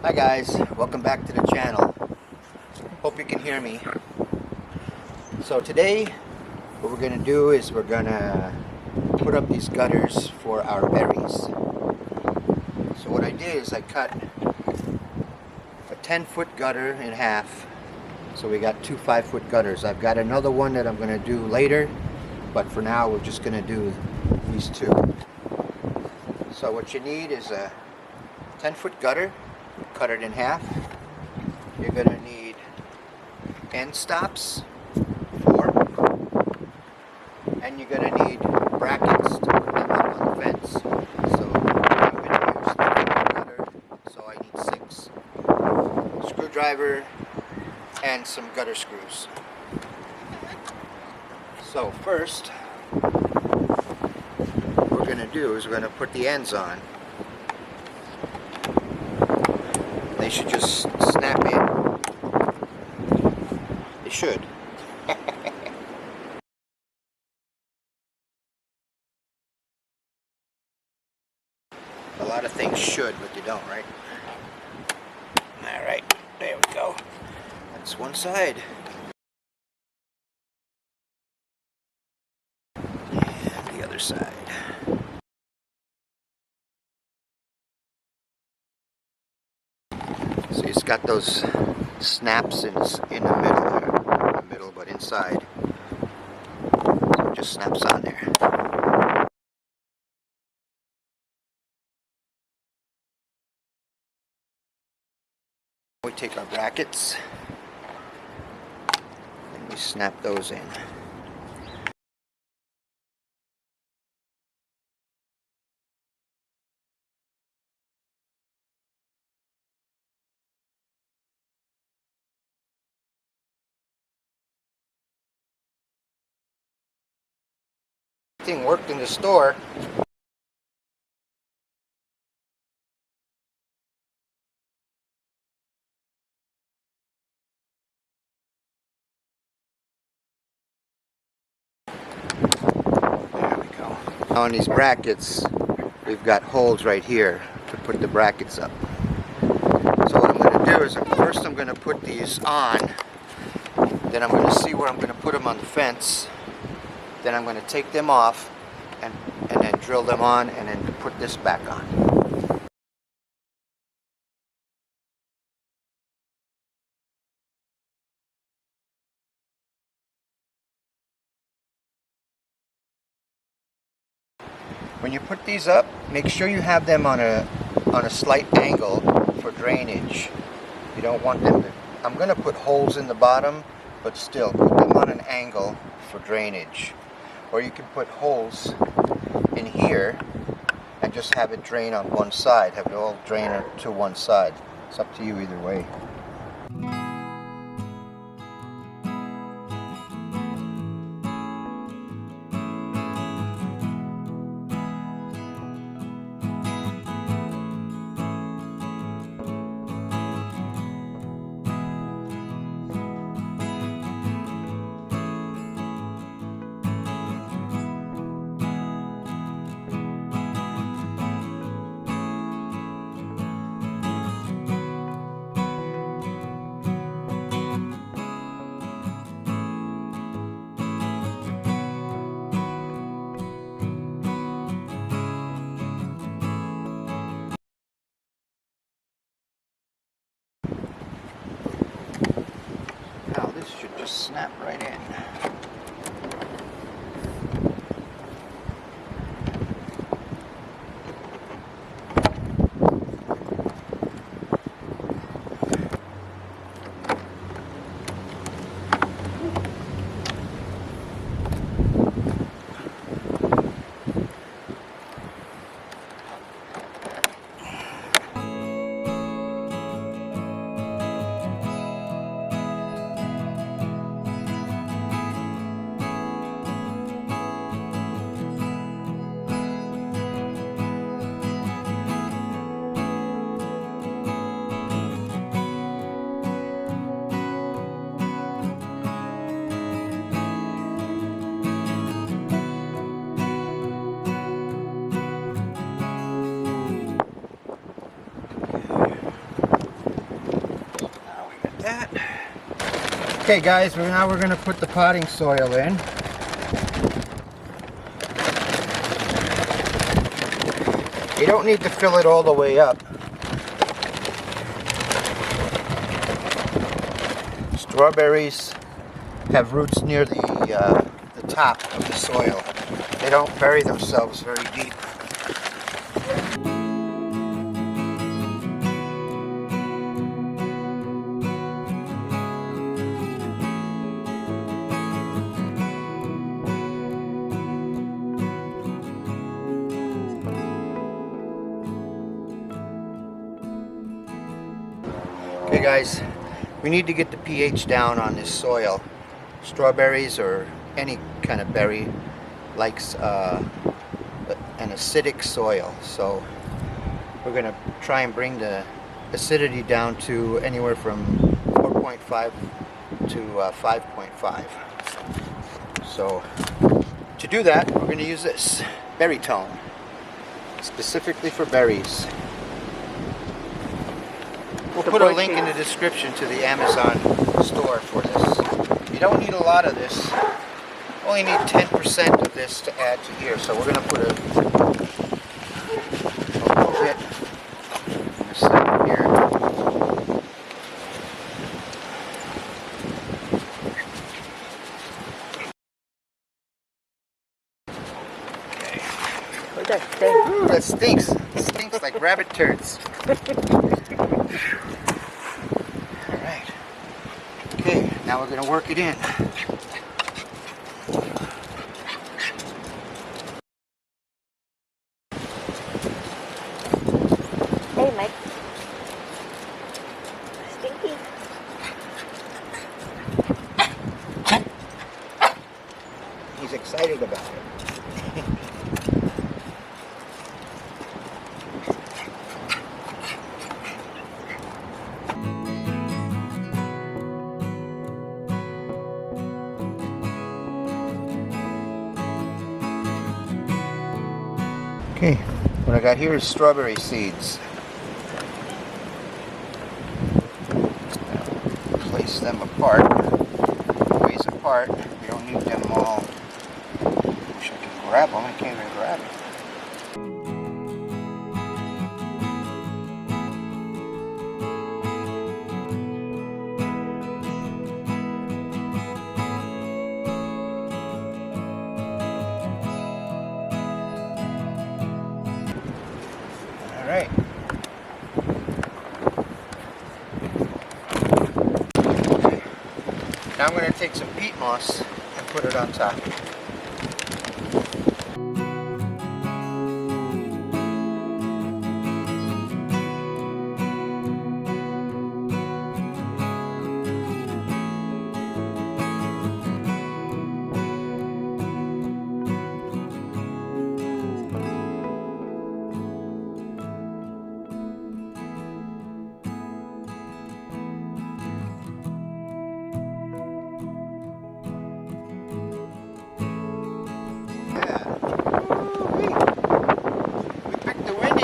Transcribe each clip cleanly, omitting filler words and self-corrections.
Hi guys, welcome back to the channel. Hope you can hear me. So today what we're going to do is we're going to put up these gutters for our berries. So what I did is I cut a 10-foot gutter in half. So we got two 5-foot gutters. I've got another one that I'm going to do later, but for now we're just going to do these two. So what you need is a 10-foot gutter. Cut it in half. You're going to need end stops, 4, and you're going to need brackets to put them up on the fence. So I'm going to use the gutter, so I need 6. Screwdriver and some gutter screws. So first, what we're going to do is we're going to put the ends on. They should just snap in. They should. A lot of things should, but they don't, right? Alright, there we go. That's one side. And the other side. So it's got those snaps in the middle there. In the middle, but inside. So it just snaps on there. We take our brackets and we snap those in. Everything worked in the store. There we go. On these brackets, we've got holes right here to put the brackets up. So what I'm going to do is first I'm going to put these on, then I'm going to see where I'm going to put them on the fence, then I'm going to take them off and then drill them on and then put this back on. When you put these up, make sure you have them on a slight angle for drainage. You don't want them to... I'm going to put holes in the bottom, but still put them on an angle for drainage. Or you can put holes in here and just have it drain on one side, have it all drain to one side. It's up to you either way. Now this should just snap right in. Okay guys, now we're going to put the potting soil in. You don't need to fill it all the way up. Strawberries have roots near the top of the soil. They don't bury themselves very deep. Okay guys, we need to get the pH down on this soil. Strawberries or any kind of berry likes an acidic soil, so we're going to try and bring the acidity down to anywhere from 4.5 to 5.5. So to do that, we're going to use this Berry Tone, specifically for berries. We'll put a link in the description to the Amazon store for this. You don't need a lot of this. Only need 10% of this to add to here. So we're going to put a little bit in the center here. Okay. What's that stink? Ooh, that stinks. It stinks like rabbit turds. Alright. Okay, now we're going to work it in. Hey, Mike. Stinky. He's excited about it. Okay, what I got here is strawberry seeds. Place them apart, ways apart. You don't need them all. Wish I could grab them. I can't even grab them. All right. Now I'm going to take some peat moss and put it on top.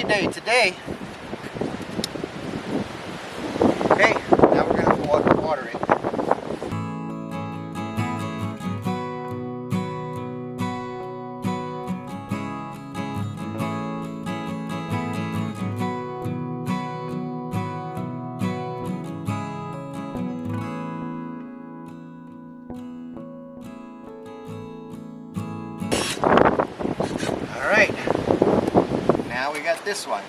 Day today. Okay, now we're going to water it. All right. Now we got this one.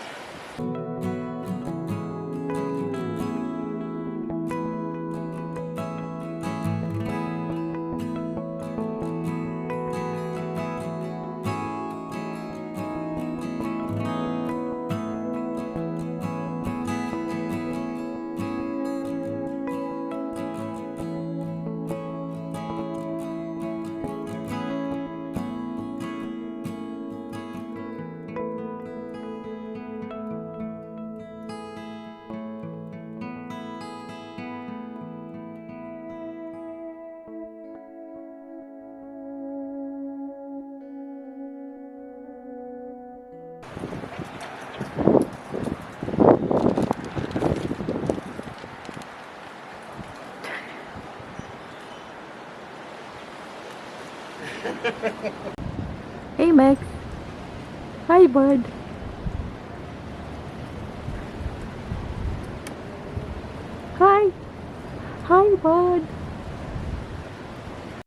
Hey, Max. Hi, bud. Hi. Hi, bud.